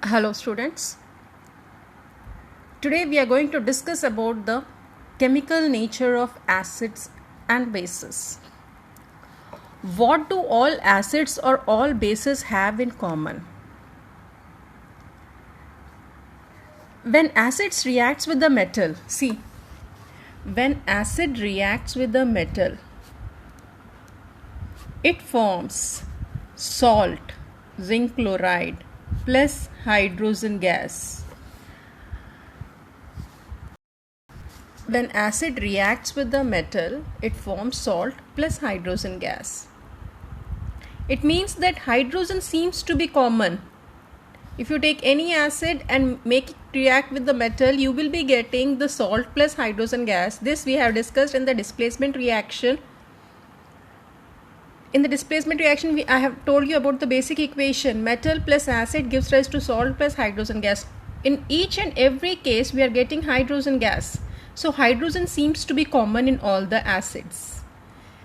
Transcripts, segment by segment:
Hello students. Today we are going to discuss about the chemical nature of acids and bases. What do all acids or all bases have in common? When acids reacts with the metal, when acid reacts with the metal, it forms salt, zinc chloride plus hydrogen gas. When acid reacts with the metal, it forms salt plus hydrogen gas. It means that hydrogen seems to be common. If you take any acid and make it react with the metal, you will be getting the salt plus hydrogen gas. This we have discussed in the displacement reaction. In the displacement reaction, I have told you about the basic equation. Metal plus acid gives rise to salt plus hydrogen gas. In each and every case, we are getting hydrogen gas. So hydrogen seems to be common in all the acids.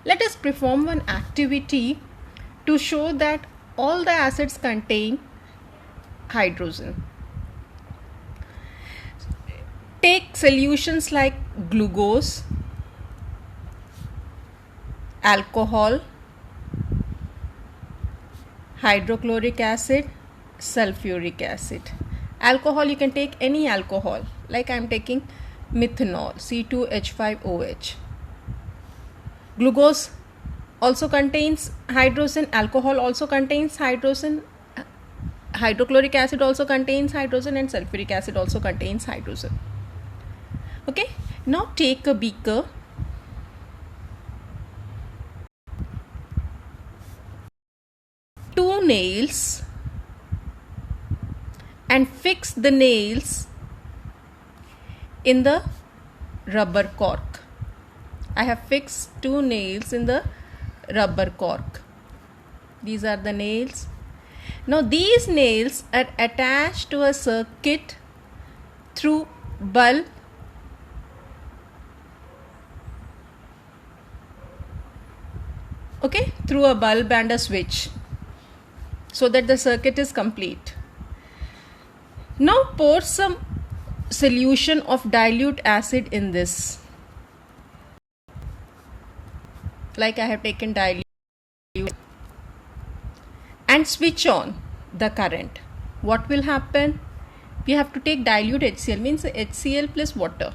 Let us perform one activity to show that all the acids contain hydrogen. Take solutions like glucose, alcohol, hydrochloric acid, sulfuric acid. Alcohol, you can take any alcohol, like I am taking methanol, C2H5OH. Glucose also contains hydrogen, alcohol also contains hydrogen, hydrochloric acid also contains hydrogen, and sulfuric acid also contains hydrogen. Okay, now take a beaker. Two nails and fix the nails in the rubber cork. I have fixed two nails in the rubber cork. These are the nails. Now these nails are attached to a circuit through bulb through a bulb and a switch, so that the circuit is complete. Now pour some solution of dilute acid in this, like I have taken dilute, and switch on the current. What will happen? We have to take dilute HCl, means HCl plus water.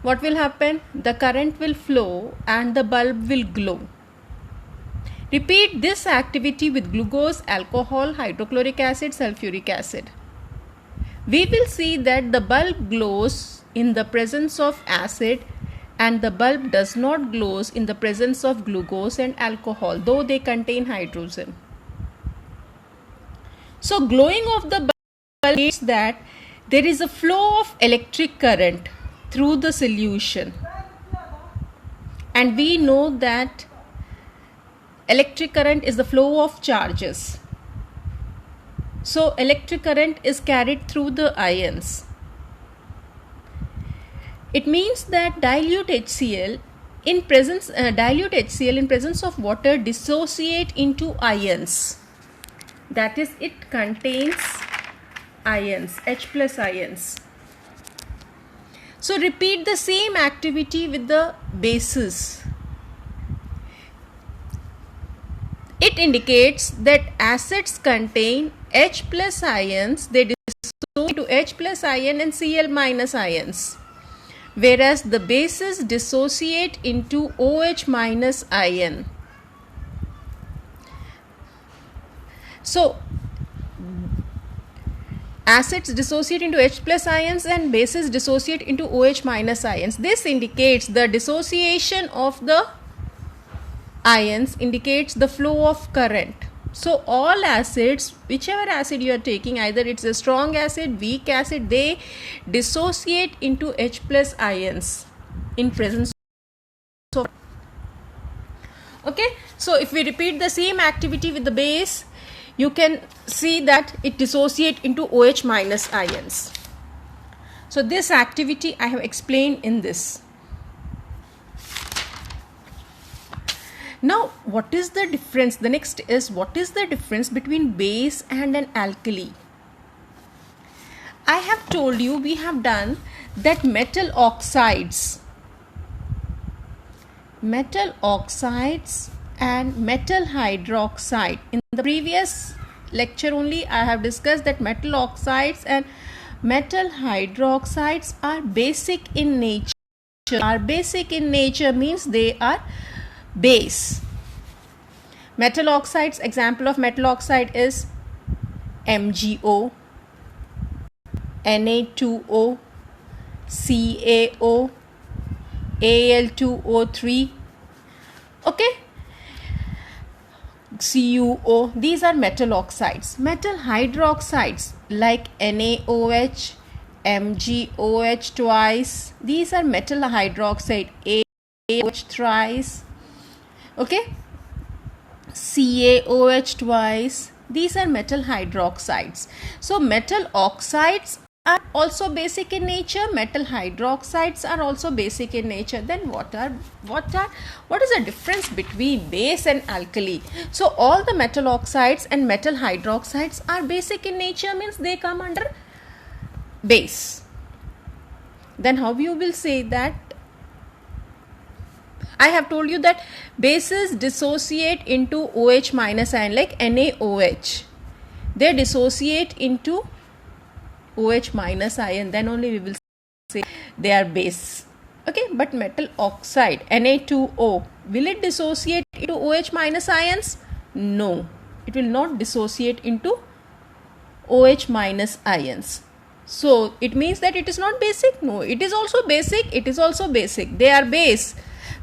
What will happen? The current will flow and the bulb will glow. Repeat this activity with glucose, alcohol, hydrochloric acid, sulfuric acid. We will see that the bulb glows in the presence of acid and the bulb does not glows in the presence of glucose and alcohol, though they contain hydrogen. So glowing of the bulb means that there is a flow of electric current through the solution, and we know that electric current is the flow of charges. So electric current is carried through the ions. It means that dilute HCl in presence of water dissociate into ions. That is, it contains ions, H plus ions. So repeat the same activity with the bases. It indicates that acids contain H plus ions, they dissociate to H plus ion and Cl minus ions, whereas the bases dissociate into OH minus ion. So acids dissociate into H plus ions and bases dissociate into OH minus ions. This indicates the dissociation of the ions indicates the flow of current. So all acids, whichever acid you are taking, either it's a strong acid, weak acid, they dissociate into H plus ions in presence of. Okay, so if we repeat the same activity with the base, you can see that it dissociates into OH minus ions. So this activity I have explained in this. Now, what is the difference? The next is, what is the difference between base and an alkali? I have told you, we have done that metal oxides and metal hydroxide. In the previous lecture only I have discussed that metal oxides and metal hydroxides are basic in nature. Basic in nature means they are base. Metal oxides, example of metal oxide is MgO, Na2O, CaO, Al2O3, okay, CuO. These are metal oxides. Metal hydroxides like NaOH, MgOH twice, these are metal hydroxide. AOH thrice, okay, CaOH twice, these are metal hydroxides. So metal oxides are also basic in nature, metal hydroxides are also basic in nature. Then what is the difference between base and alkali? So all the metal oxides and metal hydroxides are basic in nature, means they come under base. Then how you will say that? I have told you that bases dissociate into OH minus ion, like NaOH. They dissociate into OH minus ion, then only we will say they are base. Okay, but metal oxide, Na2O, will it dissociate into OH minus ions? No, it will not dissociate into OH minus ions. So it means that it is not basic? No, it is also basic. It is also basic. They are base.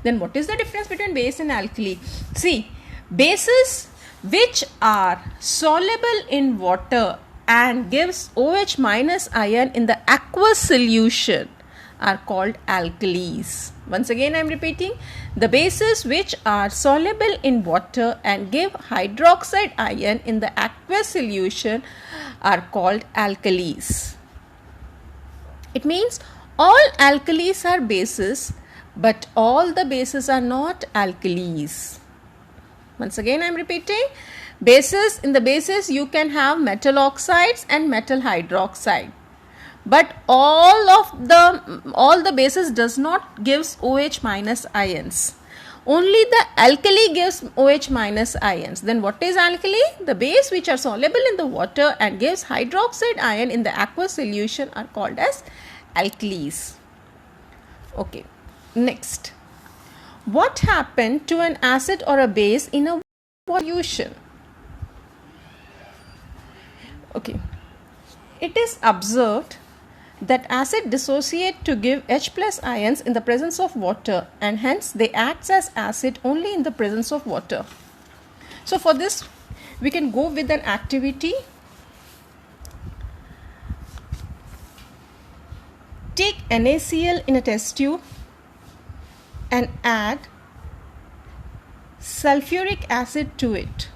Then what is the difference between base and alkali? See, bases which are soluble in water and gives OH minus ion in the aqueous solution are called alkalis. Once again I am repeating, the bases which are soluble in water and give hydroxide ion in the aqueous solution are called alkalis. It means all alkalis are bases, but all the bases are not alkalis. Once again I am repeating, bases, in the bases you can have metal oxides and metal hydroxide, but all the bases does not gives OH minus ions. Only the alkali gives OH minus ions. Then what is alkali? The base which are soluble in the water and gives hydroxide ion in the aqueous solution are called as alkalis. Okay, next, what happened to an acid or a base in a solution? Okay, it is observed that acid dissociate to give H plus ions in the presence of water, and hence they act as acid only in the presence of water. So for this we can go with an activity. Take NaCl in a test tube and add sulfuric acid to it.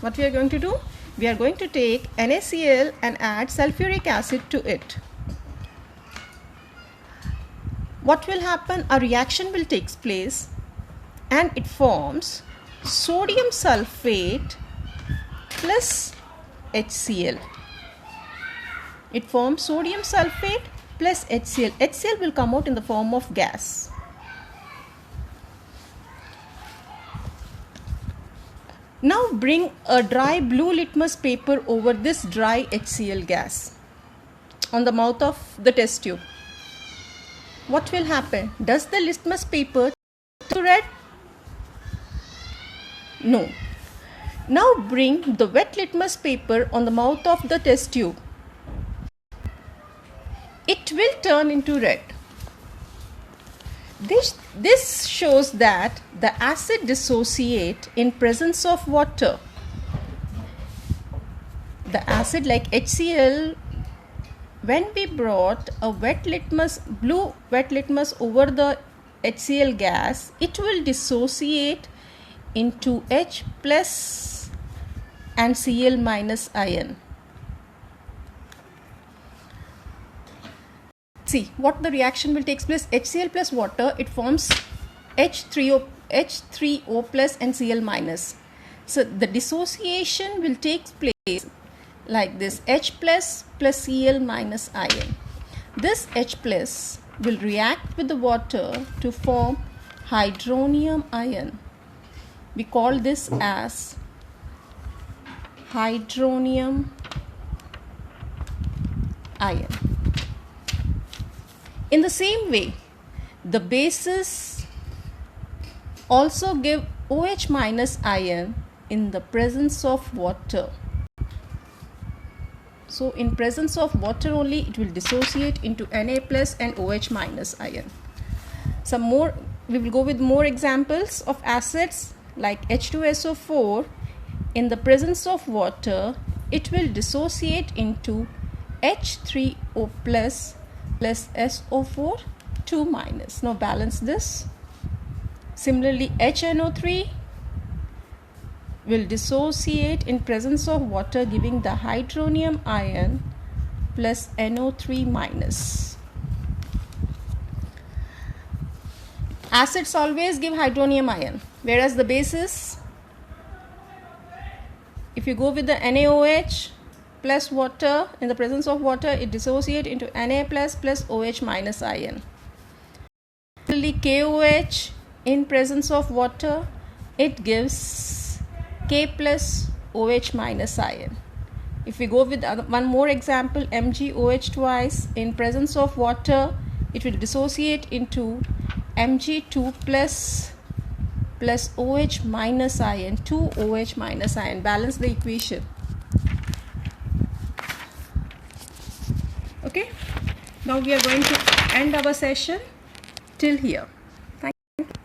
What we are going to do? We are going to take NaCl and add sulfuric acid to it. What will happen? A reaction will take place and it forms sodium sulfate plus HCl. It forms sodium sulfate plus HCl. HCl will come out in the form of gas. Now bring a dry blue litmus paper over this dry HCl gas on the mouth of the test tube. What will happen? Does the litmus paper turn red? No. Now bring the wet litmus paper on the mouth of the test tube. It will turn into red. This shows that the acid dissociate in presence of water. The acid, like HCl, when we brought a blue wet litmus over the HCl gas, it will dissociate into H plus and Cl minus ion. See what the reaction will take place. HCl plus water, it forms H3O plus and Cl minus. So the dissociation will take place like this: H plus Cl minus ion. This H plus will react with the water to form hydronium ion. We call this as hydronium ion. In the same way, the bases also give OH minus ion in the presence of water. So in presence of water only, it will dissociate into Na plus and OH minus ion. We will go with more examples of acids like H2SO4. In the presence of water, it will dissociate into H3O plus SO4 2 minus. Now balance this. Similarly, HNO3 will dissociate in presence of water, giving the hydronium ion plus NO3 minus. Acids always give hydronium ion, whereas the bases, if you go with the NaOH plus water, in the presence of water, it dissociates into Na plus OH minus ion. Similarly, KOH in presence of water, it gives K plus OH minus ion. If we go with one more example, MgOH twice, in presence of water, it will dissociate into Mg2 plus OH minus ion, 2 OH minus ion. Balance the equation. Okay, now we are going to end our session till here.